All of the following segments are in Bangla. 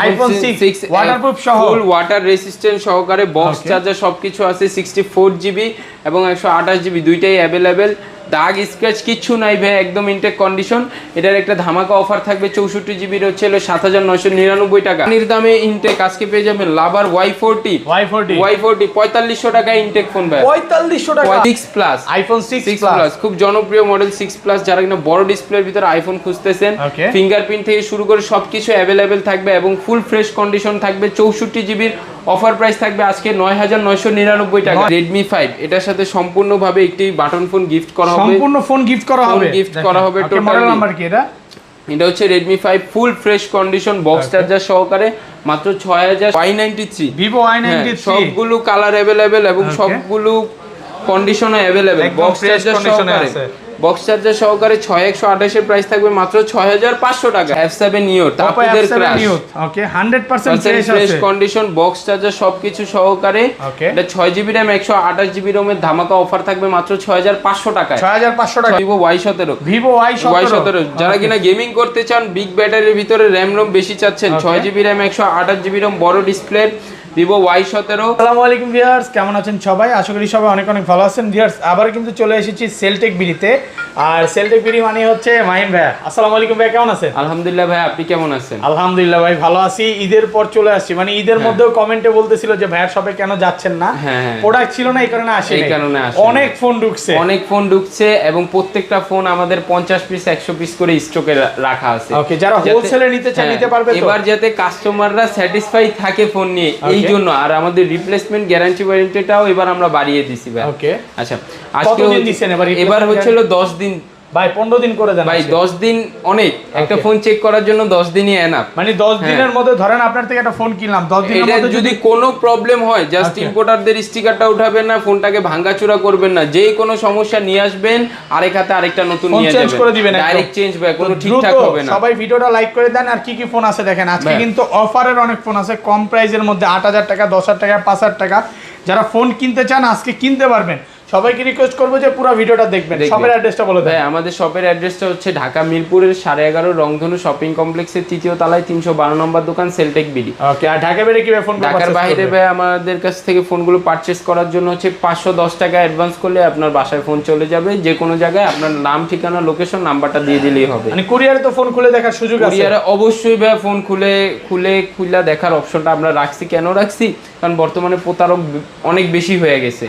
আইফোন 6 ওয়াটারপ্রুফ সহ ফুল ওয়াটার রেসিস্ট্যান্ট সহকারে বক্স চার্জার সবকিছু আছে 64GB এবং 128GB দুইটাই अवेलेबल দাগ স্ক্র্যাচ কিচ্ছু নাই ভাই একদম ইনটেক কন্ডিশন এটার একটা ধামাকা অফার থাকবে 64GB এর হচ্ছে 7999 টাকা এর দামে ইনটেক আজকে পেয়ে যাবেন লাভার Y40 4500 টাকা ইনটেক ফোন ভাই 4500 টাকা 6 প্লাস আইফোন 6 প্লাস খুব জনপ্রিয় মডেল 6 প্লাস যারা কিনা বড় ডিসপ্লের ভিতরে আইফোন খুঁজতেছেন ফিঙ্গারপ্রিন্ট থেকে শুরু করে সবকিছু अवेलेबल থাকবে এবং ফুল ফ্রেশ কন্ডিশন থাকবে 64GB এর অফার প্রাইস থাকবে আজকে 9999 টাকা Redmi 5 এটার সাথে সম্পূর্ণভাবে একটি বাটন ফোন গিফট করা হবে সম্পূর্ণ ফোন গিফট করা হবে টোটাল মডেল নাম্বার কি এটা হচ্ছে Redmi 5 full fresh condition box charger সহকারে মাত্র 6000 Vivo Y93 সবগুলো কালার अवेलेबल এবং সবগুলো কন্ডিশনে अवेलेबल বক্স চার্জার সহকারে 6128 এর প্রাইস থাকবে মাত্র 6500 টাকা F7 Neo তাপদের ক্রাশ ওকে 100% ফ্রেশ কন্ডিশন বক্স চার্জার সবকিছু সহকারে এটা 6GB RAM 128GB ROM এর ধামাকা অফার থাকবে মাত্র 6500 টাকা Vivo Y17 যারা কিনা গেমিং করতে চান বিগ ব্যাটারির ভিতরে RAM ROM বেশি চাচ্ছেন 6GB RAM 128GB ROM বড় ডিসপ্লে Vivo Y17 আসসালামু আলাইকুম ভিউয়ার্স কেমন আছেন সবাই আশা করি সবাই অনেক অনেক ভালো আছেন ভিউয়ার্স আবার কিন্তু চলে এসেছি সেলটেক বিডিতে আর সেলটেক বিডি মানে হচ্ছে মাহিন ভাই আসসালামু আলাইকুম ভাই কেমন আছেন আলহামদুলিল্লাহ ভাই আপনি কেমন আছেন আলহামদুলিল্লাহ ভাই ভালো আছি ঈদের পর চলে আসছি মানে ঈদের মধ্যেও কমেন্টে বলতেছিল যে ভাইয়ার শপে কেন যাচ্ছেন না প্রোডাক্ট ছিল না এই কারণে অনেক ফোন ঢুকছে এবং প্রত্যেকটা ফোন আমাদের 50 পিস 100 পিস করে স্টকে রাখা আছে ওকে যারা হোলসেলে নিতে চান নিতে পারবে তো এবার যাতে কাস্টমাররা স্যাটিসফাই থাকে ফোন নিয়ে এই জন্য আর আমাদের রিপ্লেসমেন্ট গ্যারান্টি ওয়ারেন্টিটাও এবার আমরা বাড়িয়ে দিছি ভাই ওকে আচ্ছা আজকে কতদিন দিবেন এবার হচ্ছিল 10 দিন ভাই 15 দিন করে দেন ভাই 10 দিন অনেক একটা ফোন চেক করার জন্য 10 দিনই এনাফ মানে 10 দিনের মধ্যে ধরেন আপনার থেকে একটা ফোন কিনলাম 10 দিনের মধ্যে যদি কোনো প্রবলেম হয় জাস্ট ইম্পোর্টারদের স্টিকারটা উঠাবেন না ফোনটাকে ভাঙাচুরা করবেন না যেই কোনো সমস্যা নিয়ে আসবেন আরেক হাতে আরেকটা নতুন নিয়ে যাবেন চেঞ্জ করে দিবেন ডাইরেক্ট চেঞ্জ ভাই কোনো ঠিকঠাক হবে না সবাই ভিডিওটা লাইক করে দেন আর কি কি ফোন আছে দেখেন আজকে কিন্তু অফারের অনেক ফোন আছে কম প্রাইসের মধ্যে 8000 টাকা 10000 টাকা 5000 টাকা যারা ফোন কিনতে চান আজকে কিনতে পারবেন সবাইকে রিকোয়েস্ট করব যে পুরো ভিডিওটা দেখবেন শপের অ্যাড্রেসটা বলে দেন ভাই আমাদের শপের অ্যাড্রেসটা হচ্ছে ঢাকা মিরপুরের 11.5 রংধনু শপিং কমপ্লেক্সের তৃতীয় তলায় 312 নম্বর দোকান সেলটেক বিডি ওকে আর ঢাকা বাইরে কিভাবে ফোন ঢাকার বাইরে ভাই আমাদের কাছ থেকে ফোনগুলো পারচেজ করার জন্য হচ্ছে 510 টাকা অ্যাডভান্স করলে আপনার বাসায় ফোন চলে যাবে যে কোনো জায়গায় আপনার নাম ঠিকানা লোকেশন নাম্বারটা দিয়ে দিলেই হবে মানে কুরিয়ারে তো ফোন খুলে দেখার সুযোগ আছে কুরিয়ারে অবশ্যই ভাই ফোন খুলে দেখার অপশনটা আমরা রাখছি কেন রাখছি কারণ বর্তমানে প্রতারক অনেক বেশি হয়ে গেছে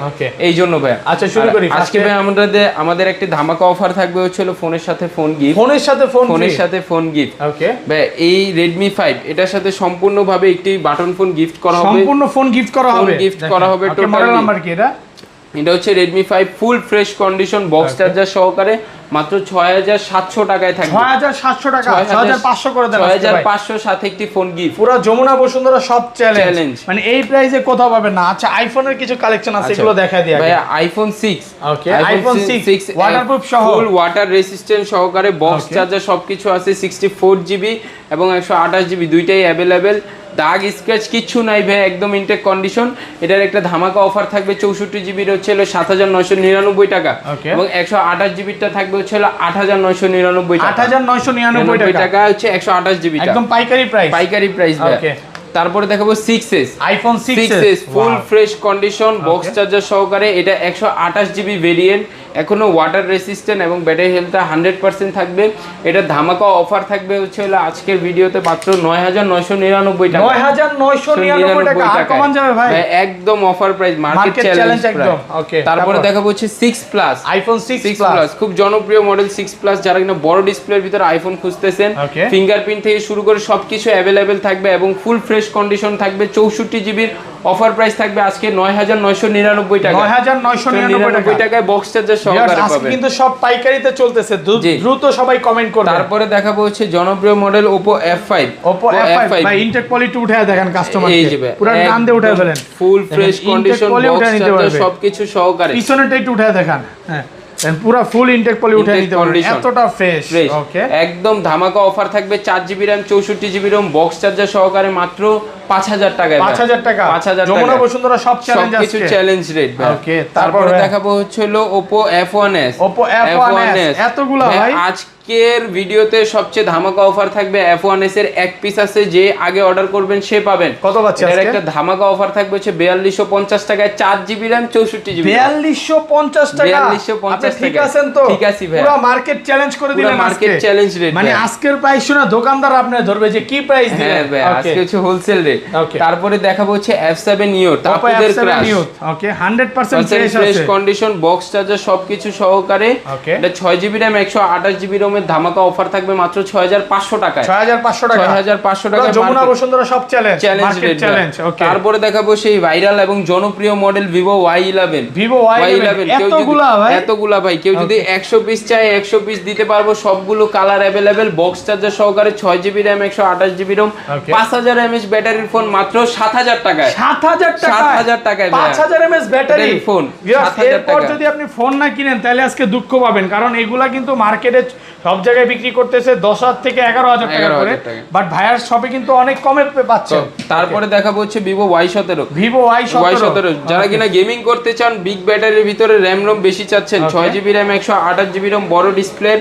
এই জন্য ভাই আচ্ছা শুরু করি আজকে ভাই আমাদের একটা ধামাকা অফার থাকবে হচ্ছিল ফোনের সাথে ফোন গিফট ফোন গিফট ওকে ভাই এই Redmi 5 এটার সাথে সম্পূর্ণভাবে একটি বাটন ফোন গিফট করা হবে সম্পূর্ণ ফোন গিফট করা হবে টোটাল মডেল নাম্বার কি এটা হচ্ছে Redmi 5 full fresh condition box charger সহকারে মাত্র 6700 টাকায় থাকবে 6700 টাকা 6500 করে দেন 6500 সাথে একটি ফোন গিফট পুরো যমুনা বসুন্ধরা সব চ্যালেঞ্জ মানে এই প্রাইসে কোথাও পাবেন না আচ্ছা আইফোনের কিছু কালেকশন আছে এগুলো দেখাই দিই ভাই আইফোন 6 ওকে আইফোন 6 ওয়াটারপ্রুফ সহ ফুল ওয়াটার রেসিস্ট্যান্ট সহকারে বক্স চার্জার সবকিছু আছে 64GB এবং 128GB দুইটাই अवेलेबल দাগ স্ক্র্যাচ কিচ্ছু নাই ভাই একদম ইনটেক কন্ডিশন এটার একটা ধামাকা অফার থাকবে 64GB এর হচ্ছে 7999 টাকা এবং 128GB টা থাকবে হচ্ছে 8999 টাকা হচ্ছে 128GB টা একদম পাইকারি প্রাইস ভাই তারপরে দেখাবো 6s iPhone 6s full fresh condition box charger সহকারে এটা 128GB ভেরিয়েন্ট এখনো ওয়াটার রেসিস্ট্যান্ট এবং ব্যাটারি হেলথটা 100% থাকবে এটা ধামাকা অফার থাকবে হচ্ছে আজকের ভিডিওতে মাত্র 9999 টাকা 9999 টাকা আর কমান যাবে ভাই একদম অফার প্রাইস মার্কেট চ্যালেঞ্জ একদম ওকে তারপরে দেখাবো হচ্ছে 6 প্লাস আইফোন 6 প্লাস খুব জনপ্রিয় মডেল 6 প্লাস যারা কিনা বড় ডিসপ্লের ভিতরে আইফোন খুঁজতেছেন ফিঙ্গারপ্রিন্ট থেকে শুরু করে সবকিছু अवेलेबल থাকবে এবং ফুল ফ্রেশ কন্ডিশন থাকবে 64GB এর অফার প্রাইস থাকবে আজকে 9999 টাকা 9999 টাকায় বক্স চার্জার সহকারে পাবেন আজকে কিন্তু সব পাইকারিতে চলতেছে দ্রুত সবাই কমেন্ট করবেন তারপরে দেখাবো হচ্ছে জনপ্রিয় মডেল Oppo F5 ভাই ইনটেক কোয়ালিটি উঠায় দেখেন কাস্টমারকে পুরো টান দিয়ে উঠায় ফেলেন full fresh condition box charger সবকিছু সহকারে পিছনেটা একটু উঠায় দেখান হ্যাঁ পুরো ফুল ইনটেক পলি উঠে নিতে পারবেন এতটা ফ্রেশ ওকে একদম ধামাকা অফার থাকবে 4GB RAM 64GB ROM box charger সহকারে মাত্র 5000 টাকায় 5000 টাকা 5000 যমুনা বসুন্ধরা সব চ্যালেঞ্জ আছে কিছু চ্যালেঞ্জ রেট ভাই ওকে তারপরে দেখাবো হচ্ছে Oppo F1s এতগুলা ভাই আজকের ভিডিওতে সবচেয়ে ধামাকা অফার থাকবে F1s এর এক পিস আছে, যে আগে অর্ডার করবেন সে পাবেন। কত পাচ্ছে এর আজকে? একটা ধামাকা অফার থাকবে হচ্ছে 4250 টাকায় 4GB RAM 64GB। 4250 টাকা? 4250 ঠিক টাকা। আছেন তো? ঠিক আছে ভাই। পুরো মার্কেট চ্যালেঞ্জ করে দিলেন আজকে। মার্কেট চ্যালেঞ্জ রেট, মানে আজকের প্রাইস শুনে দোকানদার আপনি ধরবে যে কি প্রাইস দিলেন। হ্যাঁ ভাই, আজকে হচ্ছে হোলসেল রেট। Okay. তারপরে দেখাবো হচ্ছে F7 Neo Oppo তাপদের F7 ক্রাশ। Neo, ওকে 100% ফ্রেশ ফ্রেশ আছে। কন্ডিশন, বক্স চার্জার সবকিছু সহকারে। Okay. এটা 6GB RAM 128GB ROM এর ধামাকা অফার থাকবে মাত্র 6500 টাকায়। 6500 টাকা। 6500 টাকায় যমুনা বসুন্ধরা সব চ্যালেঞ্জ, মার্কেট চ্যালেঞ্জ। ওকে। তারপরে দেখাবো সেই ভাইরাল এবং জনপ্রিয় model Vivo Y11। Vivo Y11 এতগুলা ভাই, কেউ যদি 100 পিস চায় 100 পিস দিতে পারবো, সবগুলো কালার अवेलेबल, বক্স চার্জার সহকারে, 6GB RAM 128GB ROM, 5000 mAh ব্যাটারির ফোন মাত্র 7000 টাকায়। 7000 টাকা? 7000 টাকায় 5000 mAh ব্যাটারি ফোন, 7000 এরপর টাকা। যদি আপনি ফোন না কিনেন তাহলে আজকে দুঃখ পাবেন, কারণ এগুলা কিন্তু মার্কেটে সব জায়গায় বিক্রি করতেছে 10000 থেকে 11000 টাকা করে, বাট ভাইয়ার শপে কিন্তু অনেক কমে পাচ্ছেন। তারপরে দেখাবো হচ্ছে Vivo Y17। Vivo Y17 যারা কিনা গেমিং করতে চান, বিগ ব্যাটারির ভিতরে RAM ROM বেশি চাচ্ছেন, 6GB RAM 128GB ROM, বড় display,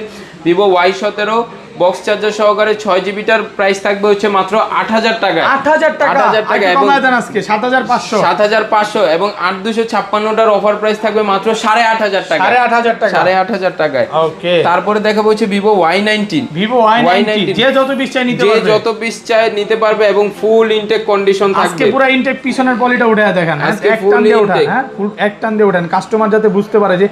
Vivo Y17 box charger সহকারে 6GB টার প্রাইস থাকবে হচ্ছে মাত্র 8000 টাকা। 8000 টাকা? 8000 টাকা একটু এবং কমায় দেন আজকে 7500। 7500 এবং 8256 টার অফার প্রাইস থাকবে মাত্র 8500 টাকা। 8500 টাকা? 8500 টাকায়। ওকে। তারপরে দেখাবো হচ্ছে Vivo Y19। Vivo Y19 যে যত পিস চাই নিতে পারবে, যে যত পিস চায় নিতে পারবে এবং ফুল ইনটেক কন্ডিশন থাকবে। আজকে পুরো ইনটেক পিছনের পলিটা উঠে দেখেন, আজকে এক full টান দিয়ে উঠান, intake। হ্যাঁ ফুল এক টান দিয়ে উঠান, কাস্টমার যাতে বুঝতে পারে যে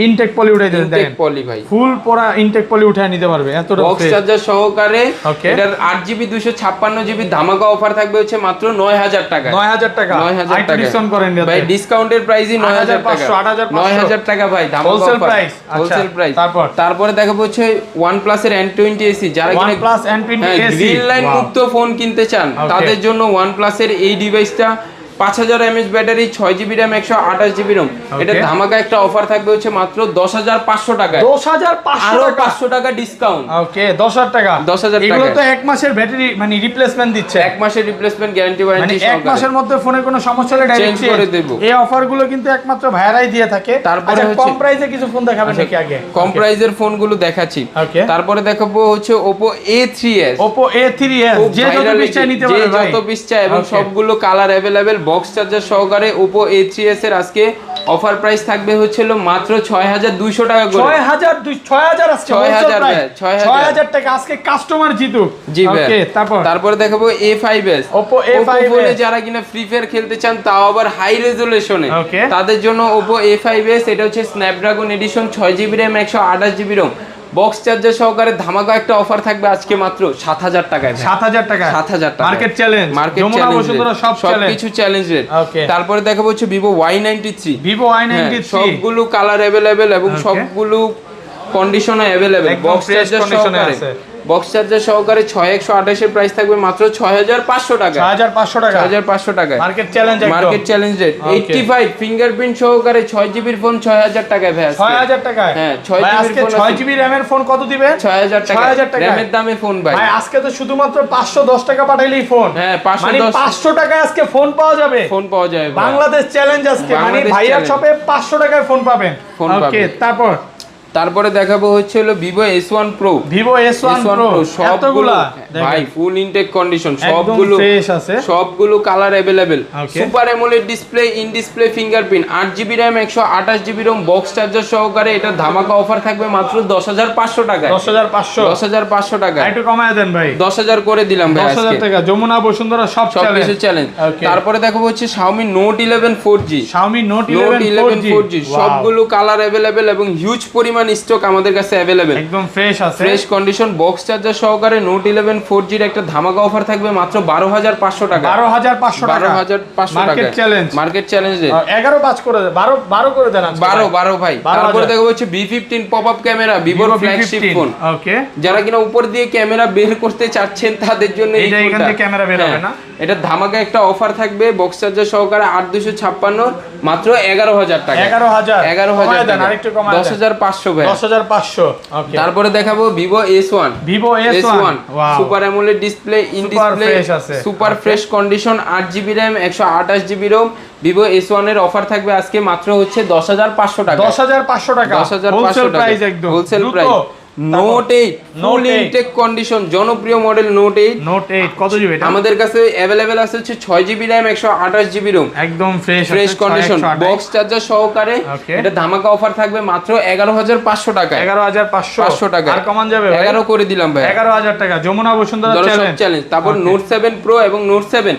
ইনটেক পলি উঠাই দেন। ইনটেক পলি ভাই, ফুল পুরো ইনটেক পলি উঠায় নিতে পারবে এতটা বক্স চার্জার সহকারে। Okay. এটার 8GB 256GB ধামাকা অফার থাকবে হচ্ছে মাত্র 9000 টাকা। 9000 টাকা? 9000 আইটি টাকা ডিসকাউন্ট করেন ভাই, ডিসকাউন্টের প্রাইসই 9000 টাকা। 8500 9000 টাকা ভাই, ধামাকা wholesale offer, price. Wholesale price. তারপরে দেখাবো হচ্ছে OnePlus এর N20 SE, যারা কিনা OnePlus N20 SE green line মুক্ত ফোন কিনতে চান, তাদের জন্য OnePlus এর এই ডিভাইসটা 5000 mAh battery, 6GB RAM 128GB ROM। এটা ধামাকা একটা অফার থাকবে হচ্ছে মাত্র 10500 টাকায়। 10500 আরো টাকা? 500 টাকা ডিসকাউন্ট। ওকে, 10000 টাকা। 10000 টাকা। এগুলো তো এক মাসের ব্যাটারি মানে রিপ্লেসমেন্ট দিচ্ছে, এক মাসের রিপ্লেসমেন্ট গ্যারান্টি মানে ওয়ারেন্টি এক সহকারে। মাসের মধ্যে ফোনের কোনো সমস্যা হলে ডাইরেক্ট চেঞ্জ করে দেব। এই অফারগুলো কিন্তু একমাত্র ভাইয়ারাই দিয়ে থাকে। তারপরে আচ্ছা, হচ্ছে কম প্রাইসে কিছু ফোন দেখাবেন নাকি আগে? কম প্রাইজের ফোনগুলো দেখাচ্ছি। Okay. তারপরে দেখাবো হচ্ছে Oppo A3s। Oppo A3s যে যত পিস চাই নিতে পারবে ভাই, যত পিস চাই এবং সবগুলো কালার अवेलेबल, বক্স চার্জার সহকারে। Oppo A3s এর আজকে অফার প্রাইস থাকবে হচ্ছিল মাত্র 6200 টাকা করে। 6000 আজকে 6000 টাকা আজকে কাস্টমার জিতুক। জি ভাই। ওকে, তারপরে দেখাবো A5s। Oppo A5s ফোনে যারা কিনা ফ্রি ফায়ার খেলতে চান, তাও আবার হাই রেজোলিউশনে, Okay. তাদের জন্য Oppo A5s। এটা হচ্ছে Snapdragon edition, 6GB RAM 128GB ROM, box charger সহকারে ধামাকা একটা অফার থাকবে আজকে মাত্র 7000 টাকায়। 7000 টাকা? 7000 টাকা market challenge, market Jamuna Bashundhara সব চ্যালেঞ্জ, কিছু চ্যালেঞ্জ রেট। Okay. তারপরে দেখাবো হচ্ছে Vivo Y93। Vivo Y93 সবগুলো কালার अवेलेबल এবং Okay. সবগুলো কন্ডিশনে अवेलेबल, একদম বক্স fresh চার্জার condition এ সহকারে। আছে। বক্স চার্জার সহকারে 6128 এর প্রাইস থাকবে মাত্র 6500 টাকা। 6500 টাকা? 6500 টাকায় মার্কেট চ্যালেঞ্জ, একদম মার্কেট চ্যালেঞ্জ রেট। 85 ফিঙ্গারপ্রিন্ট সহকারে 6GB ফোন 6000 টাকায় ভাই। 6000 টাকায়? হ্যাঁ, ভাই, আজকে 6GB RAM এর ফোন কত দিবেন? 6000 টাকা 6000 টাকা র‍্যামের দামে ফোন ভাই। ভাই আজকে তো শুধুমাত্র 510 টাকা পাঠাইলেই ফোন। হ্যাঁ, 510 মানে 500 টাকায় আজকে ফোন পাওয়া যাবে। ফোন পাওয়া যায় ভাই। বাংলাদেশ চ্যালেঞ্জ আজকে, মানে বাংলাদেশ ভাইয়ার challenge। শপে 500 টাকায় ফোন পাবেন। ফোন ওকে, পাবেন। তারপরে দেখাবো হচ্ছে হলো Vivo S1 Pro। Vivo S1 Pro সবগুলো ভাই ফুল ইনটেক কন্ডিশন, সবগুলো ফ্রেশ আছে, সবগুলো colour available. Okay. Super AMOLED display, in display fingerprint, 8GB RAM 128GB ROM, box charger সহকারে। এটা ধামাকা অফার থাকবে মাত্র 10500 টাকায়। 10500? 10500 টাকায় একটু কমায় দেন ভাই। 10000 করে দিলাম ভাই আজকে। 10000 টাকা যমুনা বসুন্ধরা সব সবকিছু চ্যালেঞ্জ। Okay. তারপরে দেখাবো হচ্ছে Xiaomi Note 11 4G। Xiaomi Note Note 11 4G 4G সবগুলো কালার अवेलेबल এবং হিউজ পরিমাণ স্টক আমাদের কাছে अवेलेबल। একদম ফ্রেশ আছে, ফ্রেশ কন্ডিশন, বক্স চার্জার সহকারে। Note 11 4G এর একটা ধামাকা অফার থাকবে মাত্র 12500 টাকা। 12500 টাকা? 12500 টাকা মার্কেট চ্যালেঞ্জ, মার্কেট চ্যালেঞ্জ। 11 5 করে দেন, 12 করে দেন আজকে। 12 ভাই। তারপরে দেখো হচ্ছে B15 popup camera, Vivo flagship phone. Okay, যারা কিনা উপর দিয়ে ক্যামেরা বের করতে চাচ্ছেন, তাদের জন্য এই এইটা এখান ফোনটা। থেকে ক্যামেরা বের হবে না? এটা ধামাকা একটা অফার থাকবে, বক্স চার্জার সহকারে 8256 মাত্র 11000 টাকা। 11000 দেন, আরেকটু কমায় দেন। 10500 ভাই। 10500। ওকে, তারপরে দেখাবো Vivo S1। Vivo S1 super AMOLED display, in display, super fresh condition, 8GB RAM 128GB ROM। Vivo S1 এর অফার থাকবে আজকে মাত্র হচ্ছে 10500 টাকা। 10500 টাকা? 10500 হোলসেল টাকা প্রাইস, একদম হোলসেল প্রাইস। নোট 8 ফুল ইনটেক কন্ডিশন, জনপ্রিয় মডেল নোট 8। নোট 8 কত জিবি এটা? আমাদের কাছে अवेलेबल আছে হচ্ছে 6 জিবি র‍্যাম 128 জিবি রোম, একদম ফ্রেশ কন্ডিশন, বক্স চার্জার সহকারে। এটা ধামাকা অফার থাকবে মাত্র 11500 টাকা। 11500 টাকা আর কমান যাবে ভাই? 11 করে দিলাম ভাই, 11000 টাকা। যমুনা বসুন্ধরা চ্যালেঞ্জ। তারপর নোট 7 প্রো এবং নোট 7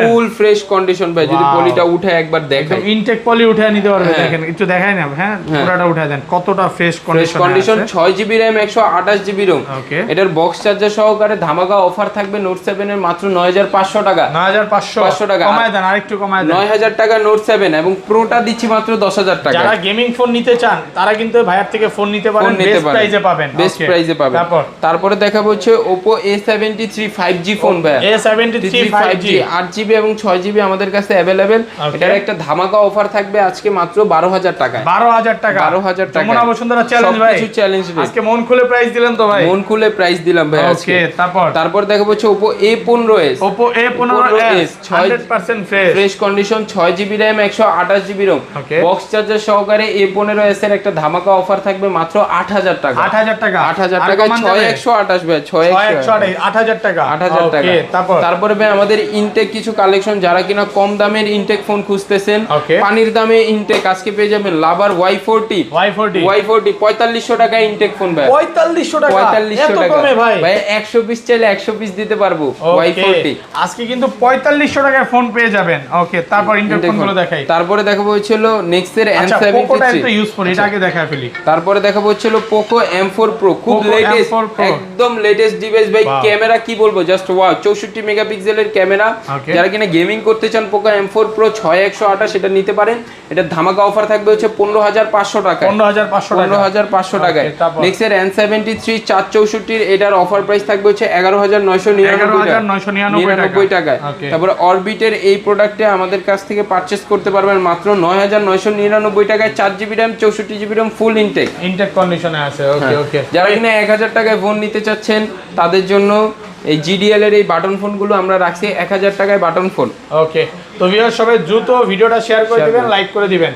ফুল ফ্রেশ কন্ডিশন ভাই, যদি পলিটা উঠে একবার দেখেন, ইনটেক পলি উঠে নিতে পারবে। দেখেন একটু দেখাই না, হ্যাঁ পুরোটা উঠে দেন, কতটা fresh condition. 6 GB RAM 128 GB ROM, এটার বক্স চার্জার সহকারে ধামাকা অফার থাকবে নোট 7 এর মাত্র 9500 টাকা। 9500 টাকা কমায় দেন, আরেকটু কমায় দেন। 9000 টাকা নোট 7 এবং প্রোটা দিচ্ছি মাত্র 10000 টাকা। যারা গেমিং ফোন নিতে চান তারা কিন্তু ভাইয়ার থেকে ফোন নিতে পারেন, বেস্ট প্রাইসে পাবেন। বেস্ট প্রাইসে পাবেন। তারপরে দেখাবো হচ্ছে Oppo A73 5G ফোন ভাই, A73 5G 8GB এবং 6GB আমাদের কাছে अवेलेबल। এটার একটা ধামাকা অফার থাকবে আজকে মাত্র 12000 টাকা। 12000 টাকা। যমুনা বসুন্ধরা চ্যালেঞ্জ ভাই, কিছু চ্যালেঞ্জ আজকে মন খুলে প্রাইস দিলেন তো ভাই? মন খুলে প্রাইস দিলাম ভাই আজকে। তারপর দেখাবো হচ্ছে Oppo A15s। Oppo A15s 100% fresh condition, 6GB RAM 128GB ROM, box charger সহকারে A15s এর একটা ধামাকা অফার থাকবে মাত্র 8000 টাকা। 8000 টাকা 6128 ভাই, 6128 8000 টাকা। 8000 টাকা। তারপরে ভাই আমাদের ইনটেক কিছু কালেকশন, যারা কিনা কম দামের ইনটেক ফোন খুঁজতেছেন, পানির দামে ইনটেক, আজকে পেয়ে যাবেন লাভার Y40 4500 টাকা ইনটেক ফোন ভাই। 4500 টাকা, 4500 এত টাকা কমে ভাই? ভাই 100 পিস চাইলে 100 পিস দিতে পারবো। Y40 আজকে কিন্তু 4500 টাকায় ফোন পেয়ে যাবেন। ওকে, তারপর ইনটেক ফোনগুলো দেখাই। তারপরে দেখাবো হচ্ছিল নেক্সট এর আচ্ছা, M73। পোকোটা একটু ইউজ করি, এটা আগে দেখায় ফেলি। তারপরে দেখাবো হচ্ছিল পোকো M4 Pro, খুব লেটেস্ট, একদম লেটেস্ট ডিভাইস ভাই। ক্যামেরা কি বলবো, জাস্ট ওয়াও, 64 মেগাপিক্সেলের ক্যামেরা। যারা কিনা গেমিং করতে চান পোকো M4 Pro 6128 এটা নিতে পারেন। এটা ধামাকা অফার থাকবে হচ্ছে 15500 টাকা। 15500 টাকায়। নেক্সট এর N73 464 এটার অফার প্রাইস থাকবে হচ্ছে 11999 টাকায়। তারপরে অরবিটের এই প্রোডাক্টে আমাদের কাছ থেকে পারচেজ করতে পারবেন মাত্র 9999 টাকায়। 4GB র‍্যাম 64GB র‍্যাম ফুল ইনটেক কন্ডিশনে আছে। ওকে, যারা কিনা 1000 টাকায় ফোন নিতে চাচ্ছেন তাদের জন্য এই GDL এর এই বাটন ফোনগুলো আমরা রাখছি 1000 টাকায় বাটন ফোন। ওকে, তো ভিউয়ার সবাই দ্রুত ভিডিওটা শেয়ার করে দিবেন, লাইক করে দিবেন।